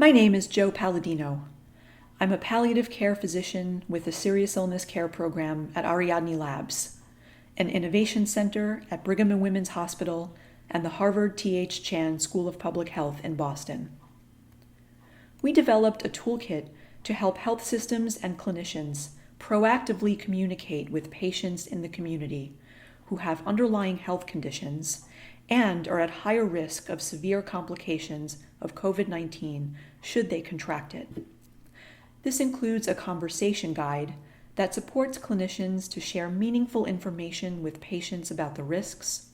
My name is Joe Palladino. I'm a palliative care physician with the Serious Illness Care Program at Ariadne Labs, an innovation center at Brigham and Women's Hospital and the Harvard T.H. Chan School of Public Health in Boston. We developed a toolkit to help health systems and clinicians proactively communicate with patients in the community who have underlying health conditions and are at higher risk of severe complications of COVID-19 should they contract it. This includes a conversation guide that supports clinicians to share meaningful information with patients about the risks,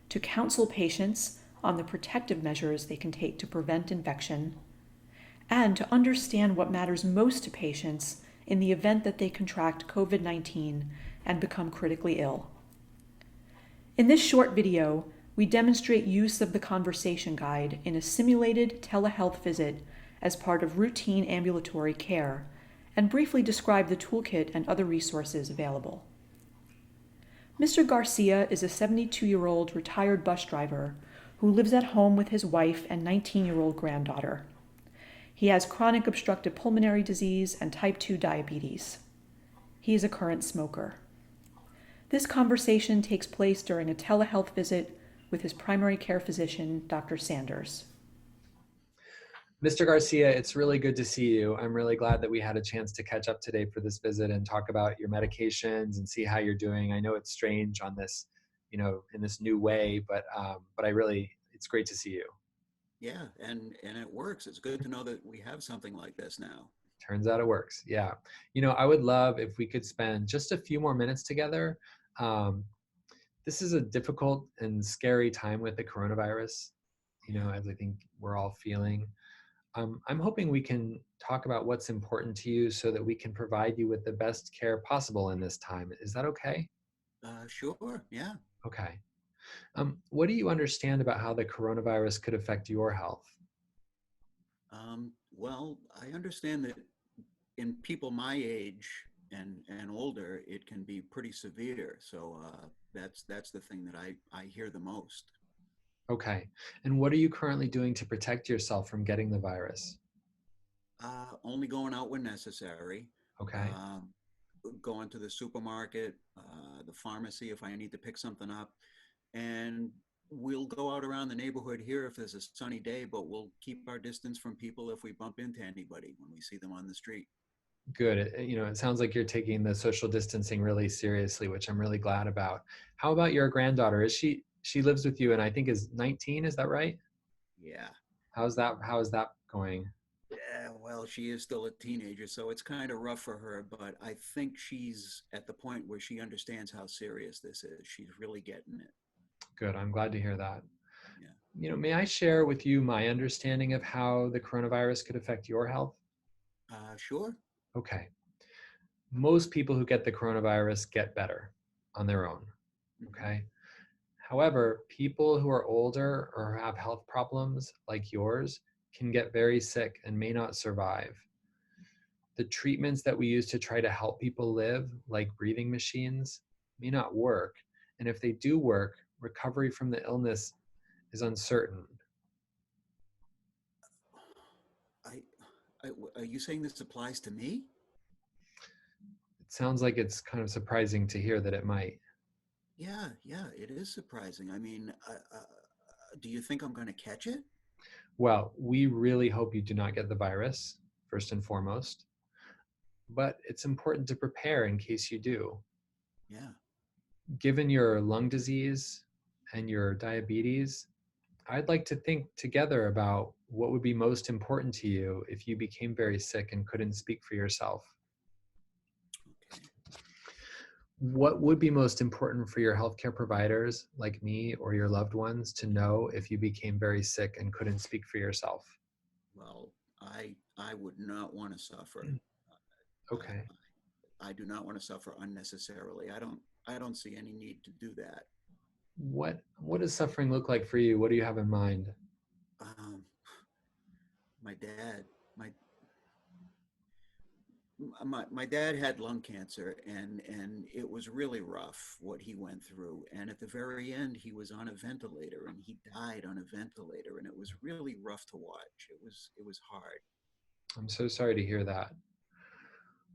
to counsel patients on the protective measures they can take to prevent infection, and to understand what matters most to patients in the event that they contract COVID-19 and become critically ill. In this short video, we demonstrate use of the conversation guide in a simulated telehealth visit as part of routine ambulatory care, and briefly describe the toolkit and other resources available. Mr. Garcia is a 72-year-old retired bus driver who lives at home with his wife and 19-year-old granddaughter. He has chronic obstructive pulmonary disease and type 2 diabetes. He is a current smoker. This conversation takes place during a telehealth visit with his primary care physician, Dr. Sanders. Mr. Garcia, it's really good to see you. I'm really glad that we had a chance to catch up today for this visit and talk about your medications and see how you're doing. I know it's strange on this, in this new way, but it's great to see you. Yeah, and it works. It's good to know that we have something like this now. Turns out it works. Yeah. I would love if we could spend just a few more minutes together. This is a difficult and scary time with the coronavirus, as I think we're all feeling. I'm hoping we can talk about what's important to you so that we can provide you with the best care possible in this time. Is that okay? Sure, yeah. Okay. What do you understand about how the coronavirus could affect your health? Well, I understand that in people my age and older, it can be pretty severe. So that's the thing that I hear the most. Okay. And what are you currently doing to protect yourself from getting the virus? Only going out when necessary. Okay. Going to the supermarket, the pharmacy if I need to pick something up. And we'll go out around the neighborhood here if there's a sunny day, but we'll keep our distance from people if we bump into anybody when we see them on the street. Good. It sounds like you're taking the social distancing really seriously, which I'm really glad about. How about your granddaughter? She lives with you and I think is 19, is that right? Yeah. How is that going? Yeah, well, she is still a teenager, so it's kind of rough for her, but I think she's at the point where she understands how serious this is. She's really getting it. Good. I'm glad to hear that. Yeah. May I share with you my understanding of how the coronavirus could affect your health? Sure. Okay. Most people who get the coronavirus get better on their own. Okay. However, people who are older or have health problems like yours can get very sick and may not survive. The treatments that we use to try to help people live, like breathing machines, may not work. And if they do work, recovery from the illness is uncertain. I, are you saying this applies to me? It sounds like it's kind of surprising to hear that it might. Yeah, it is surprising. I mean, do you think I'm going to catch it? Well, we really hope you do not get the virus, first and foremost. But it's important to prepare in case you do. Yeah. Given your lung disease and your diabetes, I'd like to think together about what would be most important to you if you became very sick and couldn't speak for yourself. Okay. What would be most important for your healthcare providers, like me or your loved ones, to know if you became very sick and couldn't speak for yourself? Well, I would not want to suffer. Okay. I do not want to suffer unnecessarily. I don't see any need to do that. What does suffering look like for you? What do you have in mind? Um, my dad, My dad had lung cancer, and it was really rough what he went through. And at the very end, he was on a ventilator, and he died on a ventilator, and it was really rough to watch. It was hard. I'm so sorry to hear that.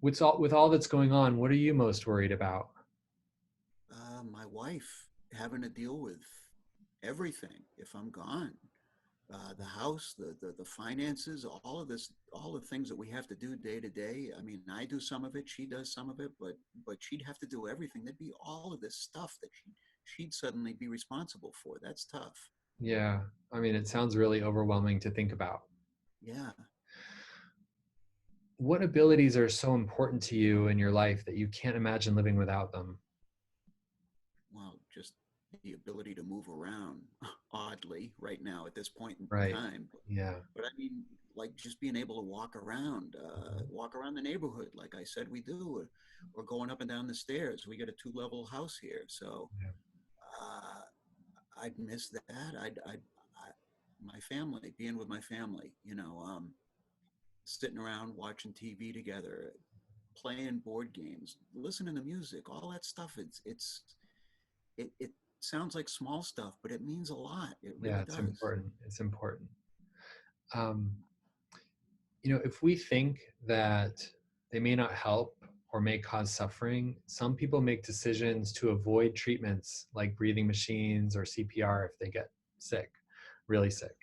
With all that's going on, what are you most worried about? My wife having to deal with everything if I'm gone. The house, the finances, all of this, all the things that we have to do day to day. I mean, I do some of it, she does some of it, but she'd have to do everything. There'd be all of this stuff that she'd suddenly be responsible for. That's tough. Yeah, I mean, it sounds really overwhelming to think about. Yeah. What abilities are so important to you in your life that you can't imagine living without them? Well, just the ability to move around oddly right now at this point in Right. time. Yeah. But I mean, like just being able to walk around the neighborhood, like I said, we do, or going up and down the stairs. We got a 2-level house here, so Yeah. uh, I'd miss that. My family, being with my family, sitting around watching TV together, playing board games, listening to music, all that stuff. It sounds like small stuff, but it means a lot. It Yeah, really it's does. important. It's important. Um, if we think that they may not help or may cause suffering, some people make decisions to avoid treatments like breathing machines or CPR if they get sick, really sick.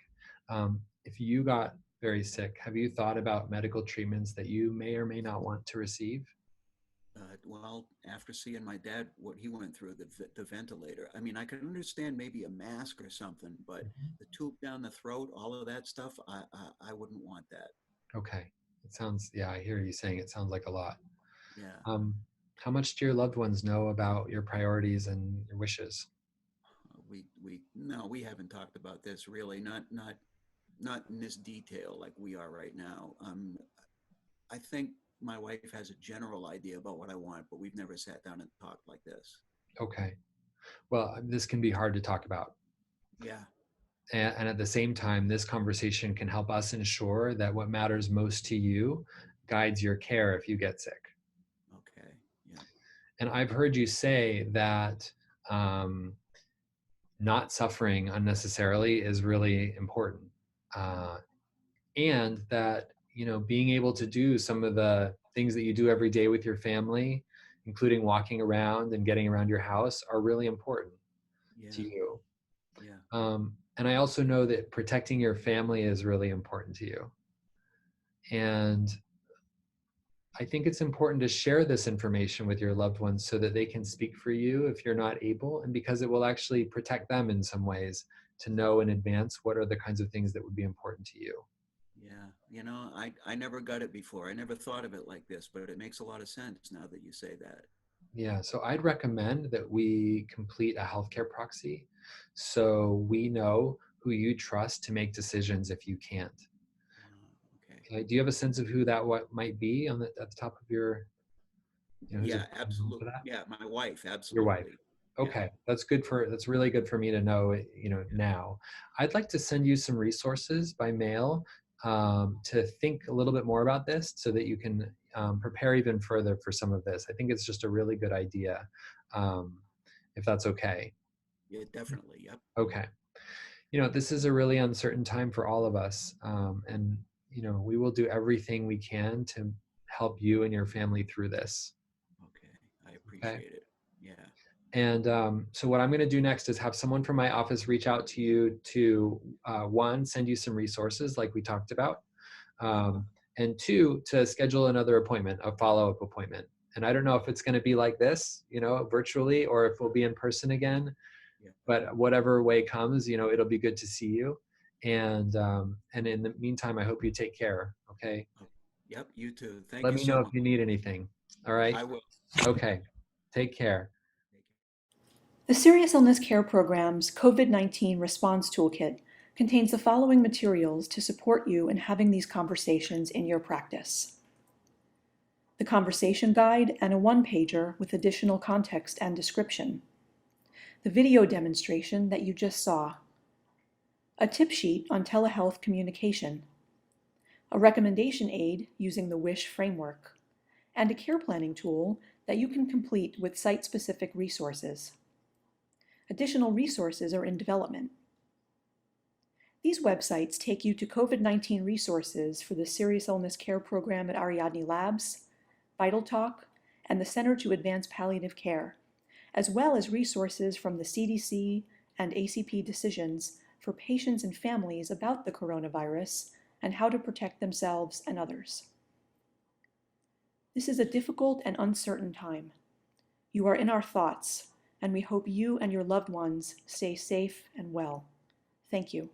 If you got very sick, have you thought about medical treatments that you may or may not want to receive? Well, after seeing my dad, what he went through, the ventilator, I mean, I could understand maybe a mask or something, but Mhm. the tube down the throat, all of that stuff, I wouldn't want that. Okay. Yeah, I hear you saying it sounds like a lot. Yeah. Um, how much do your loved ones know about your priorities and your wishes? No, we haven't talked about this really, not in this detail like we are right now. I think my wife has a general idea about what I want, but we've never sat down and talked like this. Okay. Well, this can be hard to talk about. Yeah. And at the same time, this conversation can help us ensure that what matters most to you guides your care if you get sick. Okay. Yeah. And I've heard you say that um, not suffering unnecessarily is really important. Uh, and that, being able to do some of the things that you do every day with your family, including walking around and getting around your house, are really important to Yeah. you. Yeah. And I also know that protecting your family is really important to you. And I think it's important to share this information with your loved ones so that they can speak for you if you're not able, and because it will actually protect them in some ways to know in advance what are the kinds of things that would be important to you. Yeah. I never got it before. I never thought of it like this, but it makes a lot of sense now that you say that. Yeah, so I'd recommend that we complete a healthcare proxy so we know who you trust to make decisions if you can't. Okay. Okay, do you have a sense of who that what might be at the top of your, who's a Yeah, good name for absolutely. that? Yeah, my wife, Your wife. absolutely. Yeah. Okay, that's really good for me to know, Yeah. now. I'd like to send you some resources by mail to think a little bit more about this so that you can prepare even further for some of this. I think it's just a really good idea, um, if that's okay. Yeah, definitely. Yep. Okay. This is a really uncertain time for all of us. And, we will do everything we can to help you and your family through this. Okay. I Okay. appreciate it. Yeah. And so what I'm going to do next is have someone from my office reach out to you to, one, send you some resources like we talked about, Yep. and two, to schedule another appointment, a follow-up appointment. And I don't know if it's going to be like this, virtually, or if we'll be in person again, Yeah. but whatever way comes, it'll be good to see you. And in the meantime, I hope you take care. Okay. Oh, yep. You too. Thank Let you me so know if much. you need anything. All right. I will. Okay. Take care. The Serious Illness Care Program's COVID-19 Response Toolkit contains the following materials to support you in having these conversations in your practice: the conversation guide and a one-pager with additional context and description, the video demonstration that you just saw, a tip sheet on telehealth communication, a recommendation aid using the WISH framework, and a care planning tool that you can complete with site-specific resources. Additional resources are in development. These websites take you to COVID-19 resources for the Serious Illness Care Program at Ariadne Labs, Vital Talk, and the Center to Advance Palliative Care, as well as resources from the CDC and ACP decisions for patients and families about the coronavirus and how to protect themselves and others. This is a difficult and uncertain time. You are in our thoughts, and we hope you and your loved ones stay safe and well. Thank you.